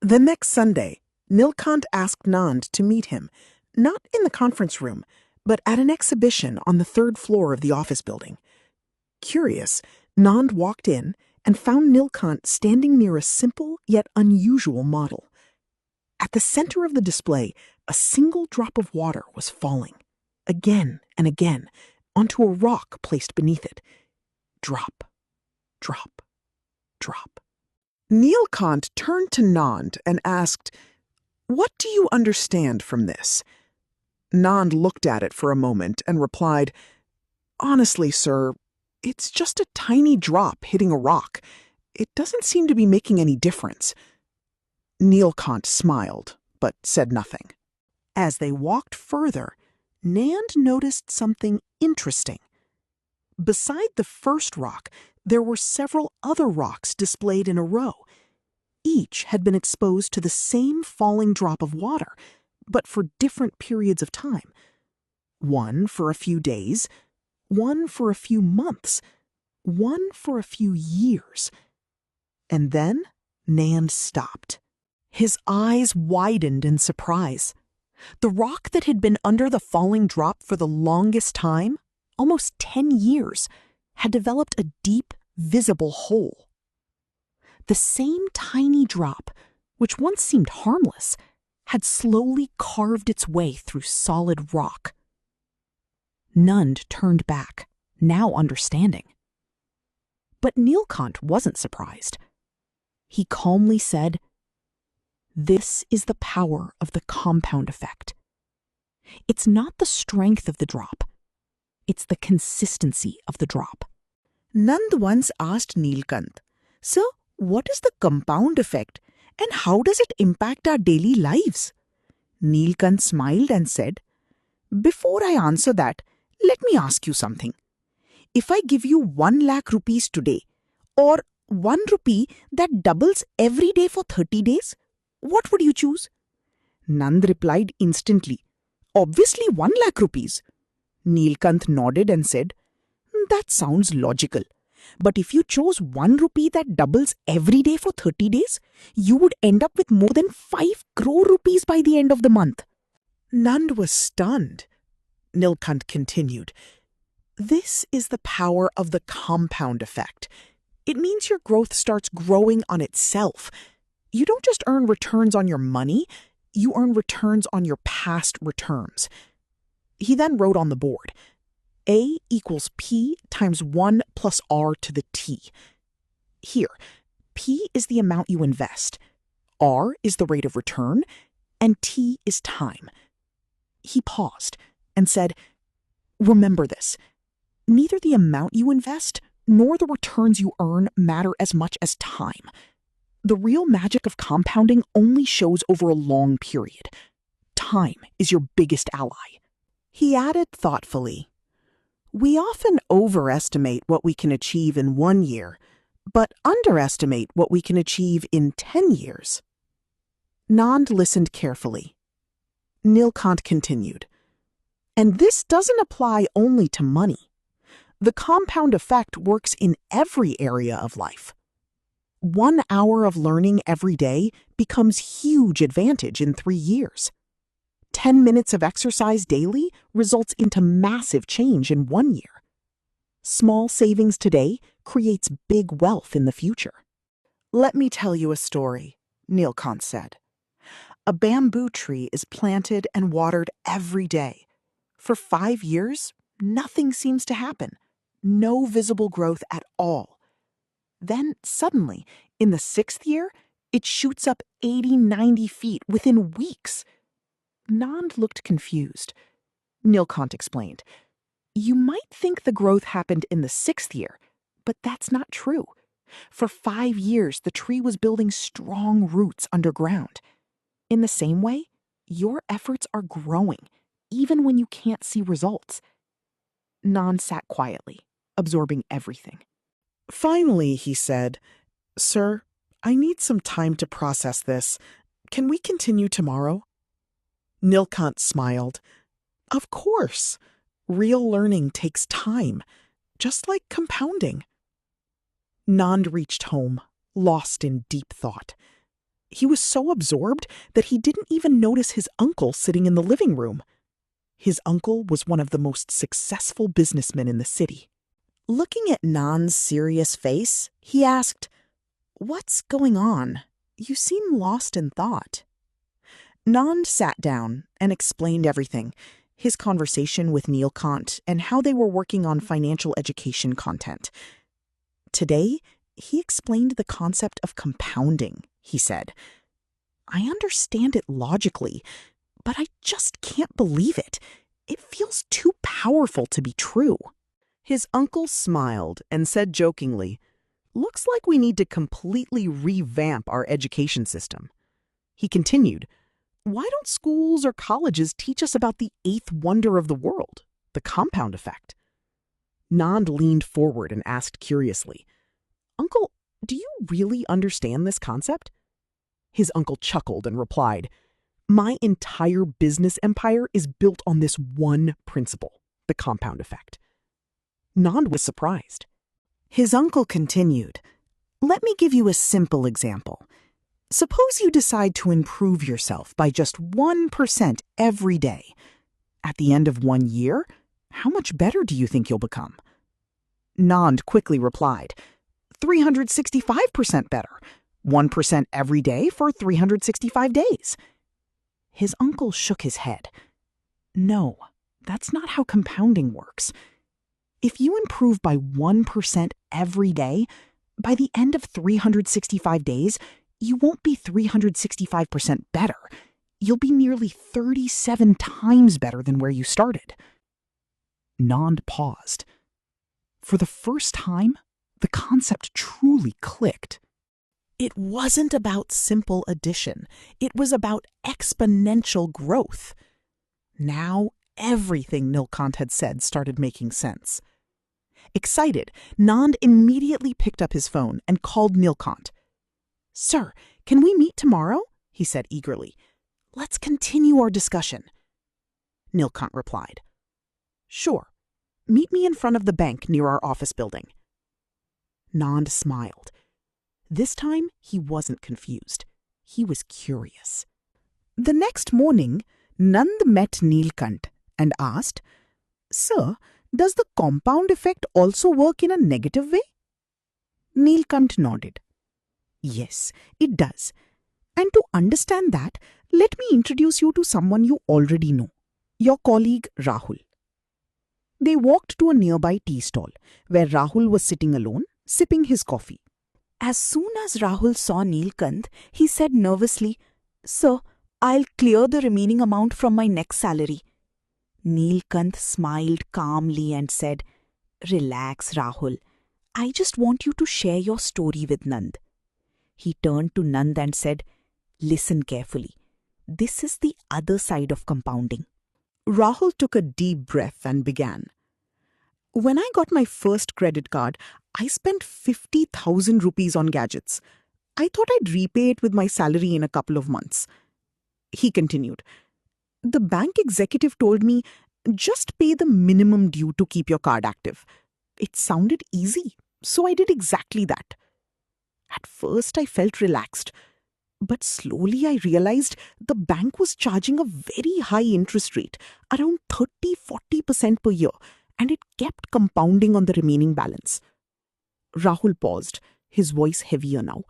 The next Sunday, Nilkanth asked Nand to meet him, not in the conference room, but at an exhibition on the third floor of the office building. Curious, Nand walked in and found Nilkanth standing near a simple yet unusual model. At the center of the display, a single drop of water was falling, again and again, onto a rock placed beneath it. Drop, drop, drop. Nilkanth turned to Nand and asked, "What do you understand from this?" Nand looked at it for a moment and replied, "Honestly, sir, it's just a tiny drop hitting a rock. It doesn't seem to be making any difference." Nilkanth smiled, but said nothing. As they walked further, Nand noticed something interesting. Beside the first rock, there were several other rocks displayed in a row. Each had been exposed to the same falling drop of water, but for different periods of time. One for a few days, one for a few months, one for a few years. And then Nand stopped. His eyes widened in surprise. The rock that had been under the falling drop for the longest time, almost 10 years, had developed a deep, visible hole. The same tiny drop, which once seemed harmless, had slowly carved its way through solid rock. Nand turned back, now understanding. But Nilkanth wasn't surprised. He calmly said, "This is the power of the compound effect. It's not the strength of the drop. It's the consistency of the drop." Nand once asked Nilkanth, "So, what is the compound effect and how does it impact our daily lives?" Nilkanth smiled and said, "Before I answer that, let me ask you something. If I give you 1 lakh rupees today, or 1 rupee that doubles every day for 30 days, what would you choose?" Nand replied instantly, "Obviously 1 lakh rupees. Nilkanth nodded and said, "That sounds logical. But if you chose 1 rupee that doubles every day for 30 days, you would end up with more than 5 crore rupees by the end of the month." Nand was stunned. Nilkanth continued, "This is the power of the compound effect. It means your growth starts growing on itself. You don't just earn returns on your money, you earn returns on your past returns." He then wrote on the board, A equals P times 1 plus R to the T. Here, P is the amount you invest, R is the rate of return, and T is time. He paused and said, "Remember this. Neither the amount you invest nor the returns you earn matter as much as time. The real magic of compounding only shows over a long period. Time is your biggest ally." He added thoughtfully, "We often overestimate what we can achieve in 1 year, but underestimate what we can achieve in 10 years. Nand listened carefully. Nilkanth continued, "And this doesn't apply only to money. The compound effect works in every area of life. 1 hour of learning every day becomes huge advantage in 3 years. 10 minutes of exercise daily results into massive change in 1 year. Small savings today creates big wealth in the future." "Let me tell you a story," Nilkanth said. "A bamboo tree is planted and watered every day. For 5 years, nothing seems to happen. No visible growth at all. Then suddenly, in the 6th year, it shoots up 80-90 feet within weeks." Nand looked confused. Nilkanth explained, "You might think the growth happened in the 6th year, but that's not true. For 5 years, the tree was building strong roots underground. In the same way, your efforts are growing, even when you can't see results." Nand sat quietly, absorbing everything. Finally, he said, "Sir, I need some time to process this. Can we continue tomorrow?" Nilkanth smiled. "Of course. Real learning takes time, just like compounding." Nand reached home, lost in deep thought. He was so absorbed that he didn't even notice his uncle sitting in the living room. His uncle was one of the most successful businessmen in the city. Looking at Nand's serious face, he asked, "What's going on? You seem lost in thought." Nand sat down and explained everything, his conversation with Nilkanth and how they were working on financial education content. Today, he explained the concept of compounding, he said. "I understand it logically, but I just can't believe it. It feels too powerful to be true." His uncle smiled and said jokingly, "Looks like we need to completely revamp our education system." He continued, "Why don't schools or colleges teach us about the eighth wonder of the world, the compound effect?" Nand leaned forward and asked curiously, "Uncle, do you really understand this concept?" His uncle chuckled and replied, "My entire business empire is built on this one principle, the compound effect." Nand was surprised. His uncle continued, "Let me give you a simple example. Suppose you decide to improve yourself by just 1% every day. At the end of 1 year, how much better do you think you'll become?" Nand quickly replied, 365% better. 1% every day for 365 days. His uncle shook his head. "No, that's not how compounding works. If you improve by 1% every day, by the end of 365 days, you won't be 365% better. You'll be nearly 37 times better than where you started." Nand paused. For the first time, the concept truly clicked. It wasn't about simple addition. It was about exponential growth. Now everything Nilkanth had said started making sense. Excited, Nand immediately picked up his phone and called Nilkanth. "Sir, can we meet tomorrow?" he said eagerly. "Let's continue our discussion." Nilkanth replied, "Sure. Meet me in front of the bank near our office building." Nand smiled. This time, he wasn't confused. He was curious. The next morning, Nand met Nilkanth and asked, "Sir, does the compound effect also work in a negative way?" Nilkanth nodded. "Yes, it does. And to understand that, let me introduce you to someone you already know, your colleague Rahul." They walked to a nearby tea stall, where Rahul was sitting alone, sipping his coffee. As soon as Rahul saw Nilkanth, he said nervously, "Sir, I'll clear the remaining amount from my next salary." Nilkanth smiled calmly and said, "Relax, Rahul. I just want you to share your story with Nand." He turned to Nand and said, "Listen carefully. This is the other side of compounding." Rahul took a deep breath and began. "When I got my first credit card, I spent 50,000 rupees on gadgets. I thought I'd repay it with my salary in a couple of months." He continued, "The bank executive told me, just pay the minimum due to keep your card active. It sounded easy, so I did exactly that. At first, I felt relaxed. But slowly I realized the bank was charging a very high interest rate, around 30-40% per year, and it kept compounding on the remaining balance." Rahul paused, his voice heavier now.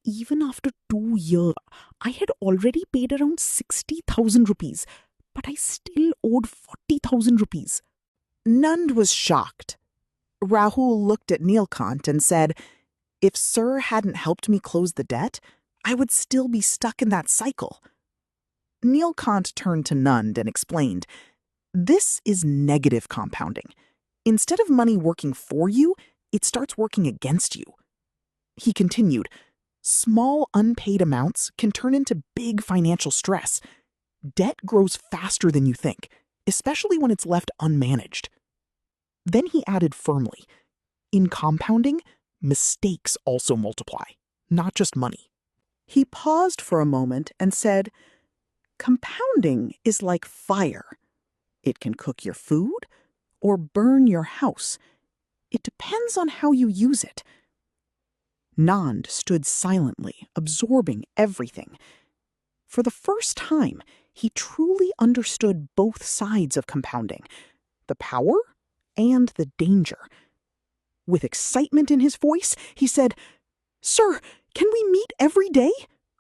"Even after 2 years, I had already paid around 60,000 rupees, but I still owed 40,000 rupees. Nand was shocked. Rahul looked at Nilkanth and said, "If Sir hadn't helped me close the debt, I would still be stuck in that cycle." Nilkanth turned to Nand and explained, "This is negative compounding. Instead of money working for you, it starts working against you." He continued, "Small unpaid amounts can turn into big financial stress. Debt grows faster than you think, especially when it's left unmanaged." Then he added firmly, "In compounding, mistakes also multiply, not just money." He paused for a moment and said, "Compounding is like fire. It can cook your food or burn your house. It depends on how you use it." Nand stood silently, absorbing everything. For the first time, he truly understood both sides of compounding, the power and the danger. With excitement in his voice, he said, "Sir, can we meet every day?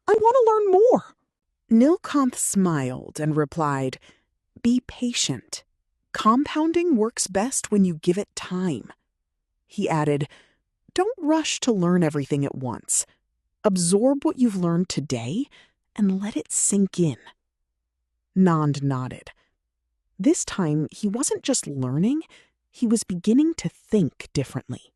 I want to learn more." Nilkanth smiled and replied, "Be patient. Compounding works best when you give it time." He added, "Don't rush to learn everything at once. Absorb what you've learned today and let it sink in." Nand nodded. This time, he wasn't just learning, he was beginning to think differently.